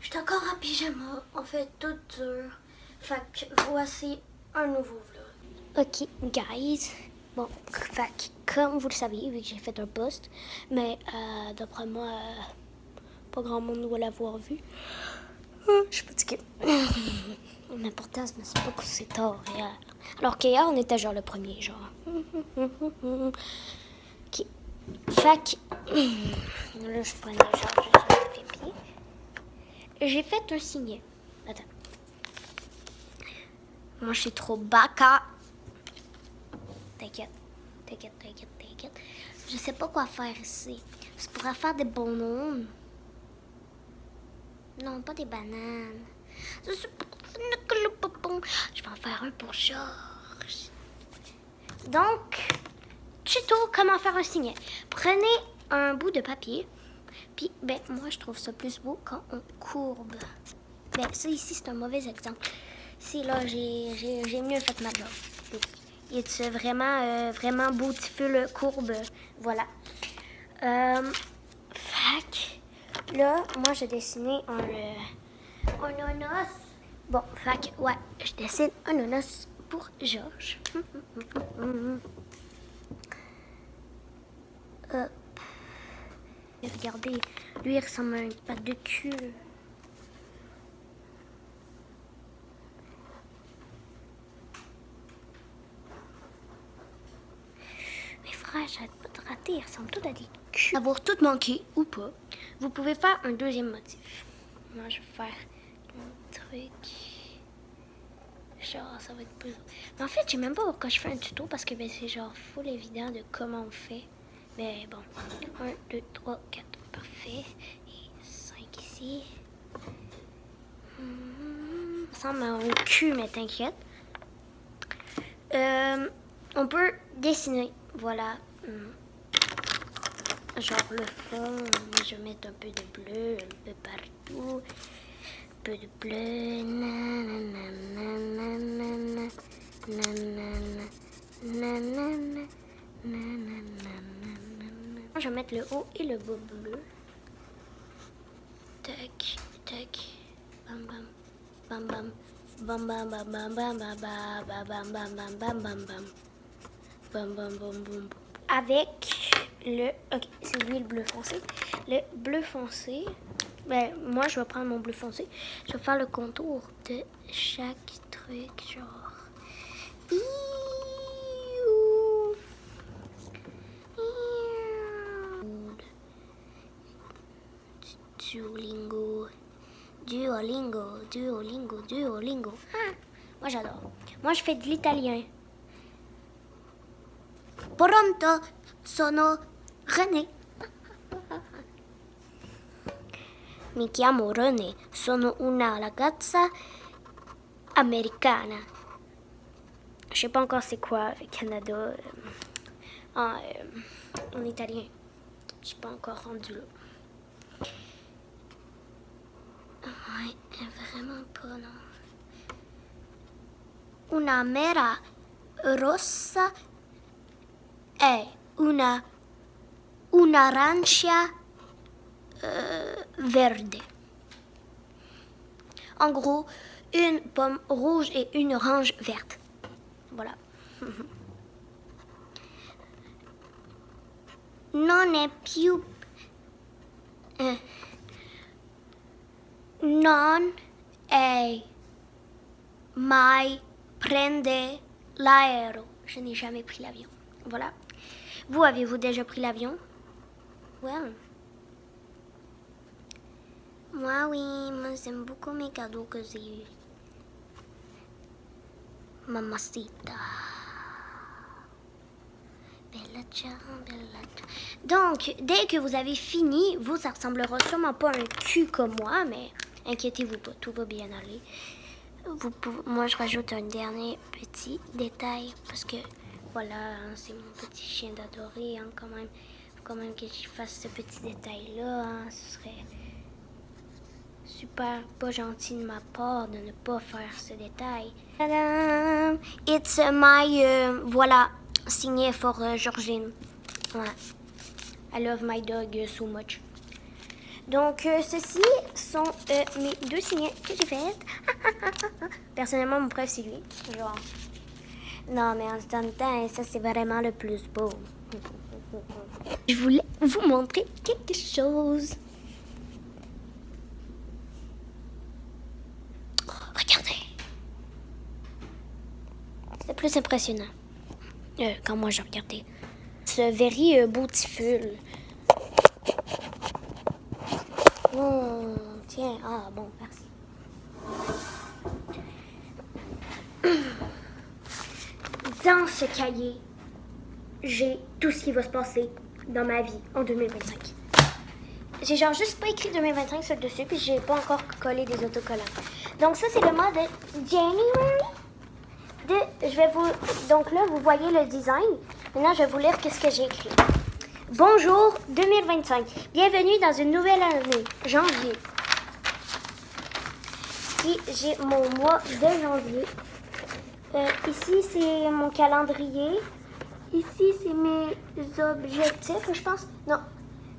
Je suis encore en pyjama, on fait tout dur. Fait que voici un nouveau vlog. Ok, guys. Bon, fait que, comme vous le savez, vu que j'ai fait un post, mais d'après moi, pas grand monde doit l'avoir vu. Je suis fatiguée. L'important, c'est pas que c'est tard hier. Alors qu'hier, on était genre le premier, genre. Ok. Fait que, là, je prenais genre juste un pipi. J'ai fait un signet. Attends. Moi, je suis trop baka. T'inquiète. Je sais pas quoi faire ici. Je pourrais faire des bonhommes. Non, pas des bananes. Je vais en faire un pour Georges. Donc, tuto comment faire un signet. Prenez un bout de papier. Puis, moi, je trouve ça plus beau quand on courbe. Ça ici, c'est un mauvais exemple. Si, là, j'ai mieux fait ma job. Il est vraiment beau, petit peu le courbe. Voilà. Fac. Là, moi, j'ai dessiné un onos. Bon, fac, ouais, je dessine un onos pour Georges. Regardez, lui, il ressemble à une patte de cul. Mes frères, j'arrête pas de rater, ils ressemblent tous à des culs. Avoir tout manqué ou pas, vous pouvez faire un deuxième motif. Moi, je vais faire un truc. Genre, ça va être plus. Mais en fait, je sais même pas pourquoi je fais un tuto parce que c'est genre full évident de comment on fait. Mais bon, 1, 2, 3, 4, parfait. Et 5 ici. Ça ressemble à un cul, mais t'inquiète. On peut dessiner, voilà. Genre le fond, je vais mettre un peu de bleu, un peu partout. Un peu de bleu. Je vais mettre le haut et le bas bleu. Tac, tac. Bam bam. Bam bam. Bam bam bam bam bam bam bam bam bam bam bam bam bam bam. Bam bam bam bam. Avec le. Ok, c'est lui le bleu foncé. Le bleu foncé. Moi, je vais prendre mon bleu foncé. Je vais faire le contour de chaque truc, genre. Duolingo. Ah, moi, j'adore. Moi, je fais de l'italien. Pronto, sono René. Mi chiamo René, sono una ragazza americana. Je sais pas encore c'est quoi Canada en italien. Je suis pas encore rendue là. Ouais, vraiment pas, non. Una mera rossa e un'arancia verde. En gros, une pomme rouge et une orange verte. Voilà. Non è più... non è mai prende l'aereo. Je n'ai jamais pris l'avion. Voilà. Vous, avez-vous déjà pris l'avion? Ouais. Moi, oui. Moi, j'aime beaucoup mes cadeaux que j'ai eus. Mamacita. Bella ciao, bella ciao. Donc, dès que vous avez fini, vous, ça ressemblera sûrement pas à un cul comme moi, mais inquiétez-vous pas, tout va bien aller. Moi, je rajoute un dernier petit détail parce que, voilà, c'est mon petit chien d'adoré, quand même. Faut quand même que je fasse ce petit détail-là, ce serait super pas gentil de ma part de ne pas faire ce détail. Tadam! It's my, voilà, signé for Georgine. Ouais. I love my dog so much. Donc, ceci sont mes 2 signets que j'ai faites. Personnellement, mon préf, c'est lui. Genre. Non, mais en même temps, ça, c'est vraiment le plus beau. Je voulais vous montrer quelque chose. Regardez. C'était plus impressionnant quand moi, je regardais. Ce very beautiful. Oh, tiens. Ah, bon, merci. Dans ce cahier, j'ai tout ce qui va se passer dans ma vie en 2025. J'ai genre juste pas écrit 2025 sur le dessus, puis j'ai pas encore collé des autocollants. Donc ça, c'est le mois de January. Donc là, vous voyez le design. Maintenant, je vais vous lire qu'est-ce que j'ai écrit. Bonjour 2025. Bienvenue dans une nouvelle année, janvier. Ici, j'ai mon mois de janvier. Ici, c'est mon calendrier. Ici, c'est mes objectifs, je pense. Non,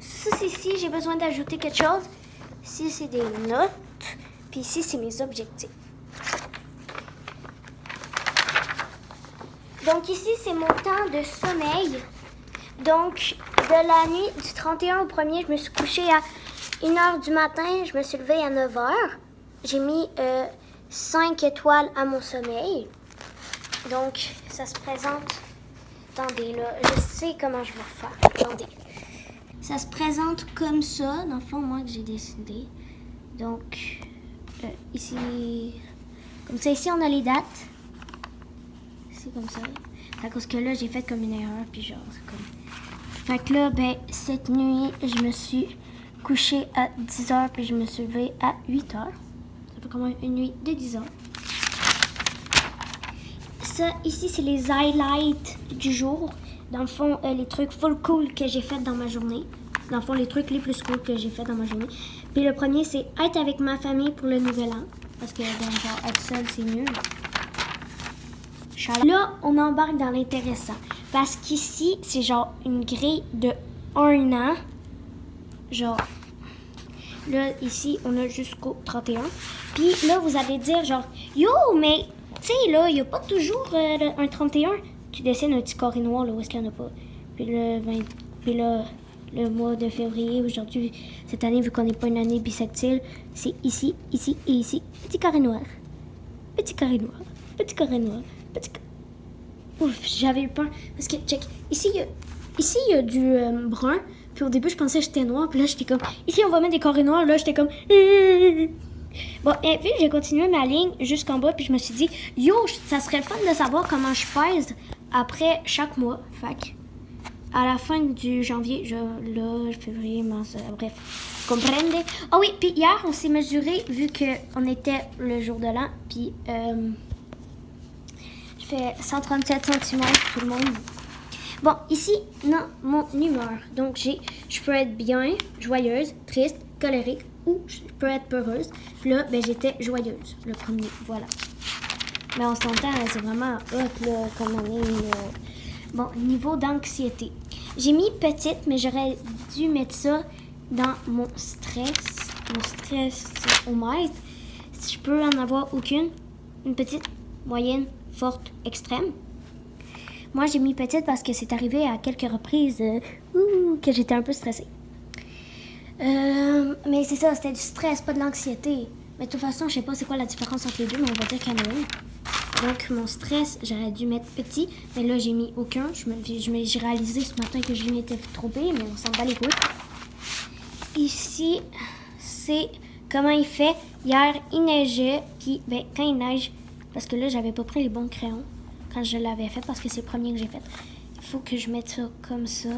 ça, c'est ici, j'ai besoin d'ajouter quelque chose. Ici, c'est des notes. Puis ici, c'est mes objectifs. Donc ici, c'est mon temps de sommeil. Donc, de la nuit du 31 au 1er, je me suis couchée à 1h du matin. Je me suis levée à 9h. J'ai mis 5 étoiles à mon sommeil. Donc, ça se présente... Attendez, là, je sais comment je vais faire. Attendez. Ça se présente comme ça, dans le fond, moi, que j'ai décidé. Donc, ici... Comme ça, ici, on a les dates. C'est comme ça. À cause que là, j'ai fait comme une erreur, puis genre, c'est comme... Fait que là, ben, cette nuit, je me suis couchée à 10h, puis je me suis levée à 8h. Ça fait comme une nuit de 10h. Ça, ici, c'est les highlights du jour. Dans le fond, les trucs full cool que j'ai fait dans ma journée. Dans le fond, les trucs les plus cool que j'ai fait dans ma journée. Puis le premier, c'est être avec ma famille pour le nouvel an. Parce que, ben, genre, être seul, c'est mieux. Là, on embarque dans l'intéressant. Parce qu'ici, c'est genre une grille de 1 an. Genre, là, ici, on a jusqu'au 31. Puis là, vous allez dire genre, yo, mais, tu sais, là, il n'y a pas toujours un 31. Tu dessines un petit carré noir, là, où est-ce qu'il n'y en a pas. Puis là, le mois de février, aujourd'hui, cette année, vu qu'on n'est pas une année bissextile, c'est ici, ici et ici. Petit carré noir. Petit carré noir. Petit carré noir. Ouf, j'avais eu peur. Parce que, check, ici, il y a du brun. Puis au début, je pensais que j'étais noire. Puis là, j'étais comme, ici, on va mettre des carrés noirs. Là, j'étais comme, Bon, et puis j'ai continué ma ligne jusqu'en bas. Puis je me suis dit, yo, ça serait le fun de savoir comment je pèse après chaque mois. Fait que, à la fin du janvier, février, mars, bref. Comprendez? Ah oui, puis hier, on s'est mesuré, vu qu'on était le jour de l'an. Puis, fait 137 cm tout le monde. Bon, ici, non, mon humeur. Donc, je peux être bien, joyeuse, triste, colérique ou je peux être peureuse. Puis là, ben, j'étais joyeuse, le premier, voilà. Mais on s'entend, c'est vraiment hot, là, comme année. Bon, niveau d'anxiété. J'ai mis petite, mais j'aurais dû mettre ça dans mon stress. Mon stress au mètre. Si je peux en avoir aucune, une petite, moyenne, forte, extrême. Moi, j'ai mis petite parce que c'est arrivé à quelques reprises que j'étais un peu stressée. Mais c'est ça, c'était du stress, pas de l'anxiété. Mais de toute façon, je sais pas c'est quoi la différence entre les deux, mais on va dire qu'il y en a une. Donc, mon stress, j'aurais dû mettre petit, mais là, j'ai mis aucun. J'ai réalisé ce matin que je m'étais trompée, mais on s'en bat les couilles. Ici, c'est comment il fait. Hier, il neigeait, puis ben, quand il neige, parce que là, j'avais pas pris les bons crayons quand je l'avais fait, parce que c'est le premier que j'ai fait. Il faut que je mette ça comme ça.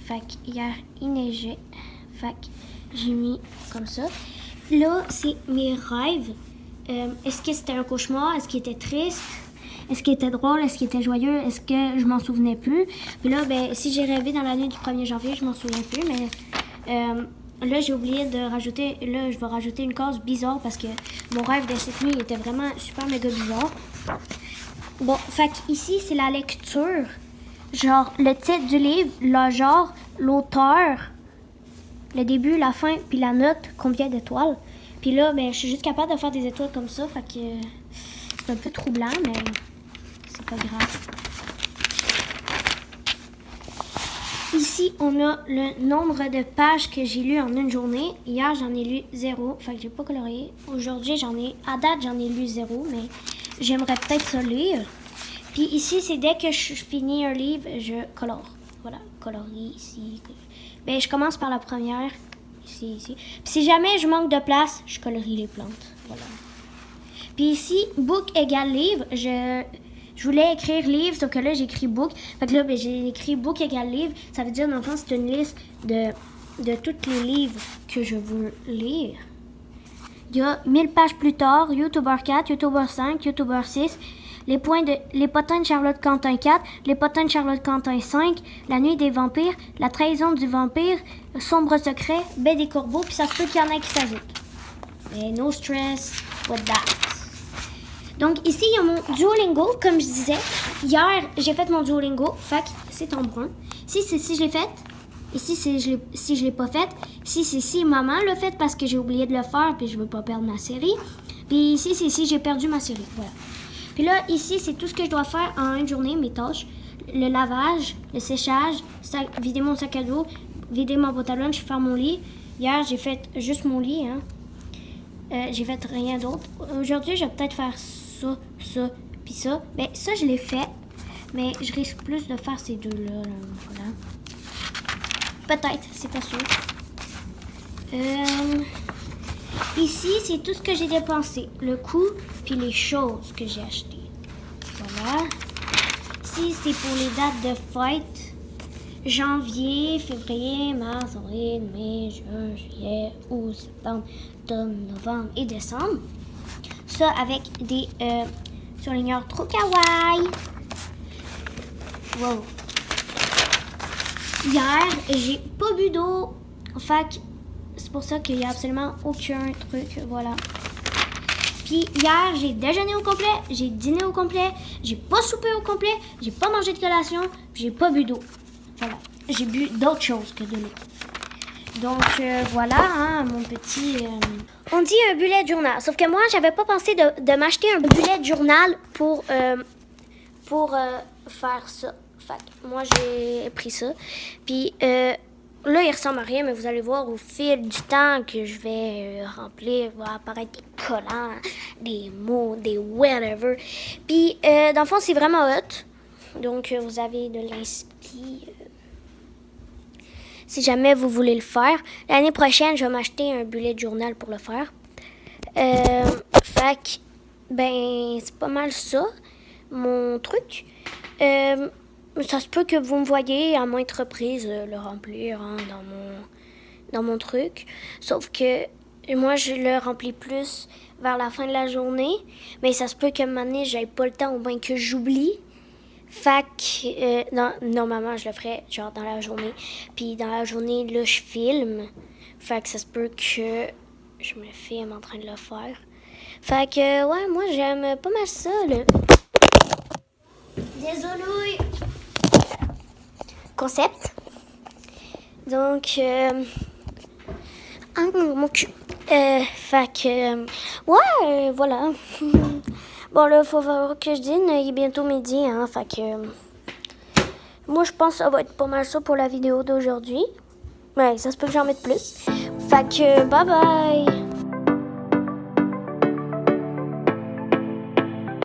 Fait que hier, il neigeait. Fait que j'ai mis comme ça. Là, c'est mes rêves. Est-ce que c'était un cauchemar? Est-ce qu'il était triste? Est-ce qu'il était drôle? Est-ce qu'il était joyeux? Est-ce que je m'en souvenais plus? Puis là, ben, si j'ai rêvé dans la nuit du 1er janvier, je m'en souviens plus, mais... là, j'ai oublié de rajouter... Là, je vais rajouter une case bizarre parce que mon rêve de cette nuit était vraiment super méga bizarre. Bon, fait ici, c'est la lecture. Genre, le titre du livre, le genre, l'auteur. le début, la fin, puis la note, combien d'étoiles. Puis là, ben, je suis juste capable de faire des étoiles comme ça, fait que c'est un peu troublant, mais c'est pas grave. Ici, on a le nombre de pages que j'ai lues en une journée. Hier, j'en ai lu 0, fait que j'ai pas coloré. Aujourd'hui, à date, j'en ai lu 0, mais j'aimerais peut-être ça lire. Puis ici, c'est dès que je finis un livre, je colore. Voilà, coloris ici. Ben, je commence par la première, ici. Puis si jamais je manque de place, je colorie les plantes. Voilà. Puis ici, book égale livre. Je voulais écrire livre, sauf que là, j'ai écrit book. Fait que là, ben, j'ai écrit book égale livre. Ça veut dire, dans le fond, c'est une liste de tous les livres que je veux lire. Il y a 1000 pages plus tard, YouTuber 4, YouTuber 5, YouTuber 6, les potins de Charlotte Quentin 4, les potins de Charlotte Quentin 5, La nuit des vampires, La trahison du vampire, Sombre secret, Baie des corbeaux, puis ça se peut qu'il y en ait qui s'ajoutent. Mais no stress with that. Donc ici, il y a mon Duolingo, comme je disais. Hier, j'ai fait mon Duolingo, fait que c'est en brun. Ici, c'est si je l'ai fait. Ici, c'est si je l'ai pas fait. Ici, c'est si maman l'a fait parce que j'ai oublié de le faire puis je veux pas perdre ma série. Puis ici, c'est si j'ai perdu ma série. Voilà. Puis là, ici, c'est tout ce que je dois faire en une journée, mes tâches. Le lavage, le séchage, vider mon sac à dos, vider ma boîte à lunch, faire mon lit. Hier, j'ai fait juste mon lit. J'ai fait rien d'autre. Aujourd'hui, je vais peut-être faire ça, puis ça. Ben, ça, je l'ai fait. Mais je risque plus de faire ces deux-là. Voilà. Peut-être, c'est pas sûr. Ici, c'est tout ce que j'ai dépensé. Le coût, puis les choses que j'ai achetées. Voilà. Ici, c'est pour les dates de fête. Janvier, février, mars, avril, mai, juin, juillet, août, septembre, octobre, novembre et décembre. Ça avec des surligneurs trop kawaii. Wow. Hier, j'ai pas bu d'eau. Fait que c'est pour ça qu'il n'y a absolument aucun truc. Voilà. Puis hier, j'ai déjeuné au complet, j'ai dîné au complet, j'ai pas soupé au complet, j'ai pas mangé de collation, puis j'ai pas bu d'eau. Voilà. J'ai bu d'autres choses que de l'eau. Donc voilà, hein, mon petit... On dit un bullet journal. Sauf que moi, j'avais pas pensé de m'acheter un bullet journal pour faire ça. Fait que moi, j'ai pris ça. Puis là, il ressemble à rien, mais vous allez voir au fil du temps que je vais remplir, va apparaître des collants, des mots, des whatever. Puis dans le fond, c'est vraiment hot. Donc vous avez de l'inspi. Si jamais vous voulez le faire. L'année prochaine, je vais m'acheter un bullet journal pour le faire. Fait que, ben, c'est pas mal ça, mon truc. Ça se peut que vous me voyez à maintes reprises le remplir hein, dans mon truc. Sauf que moi, je le remplis plus vers la fin de la journée. Mais ça se peut que maintenant, j'aille pas le temps ou bien que j'oublie. Fait que, normalement, je le ferais genre dans la journée. Puis dans la journée, là, je filme. Fait que ça se peut que je me filme en train de le faire. Fait que, ouais, moi, j'aime pas mal ça, là. Désolé. Concept. Donc, mon cul. Fait que, ouais, voilà. Bon, là, il faut voir que je dîne. Il est bientôt midi, hein. Fait que, moi, je pense que ça va être pas mal ça pour la vidéo d'aujourd'hui. Ouais, ça se peut que j'en mette plus. Fait que, bye bye.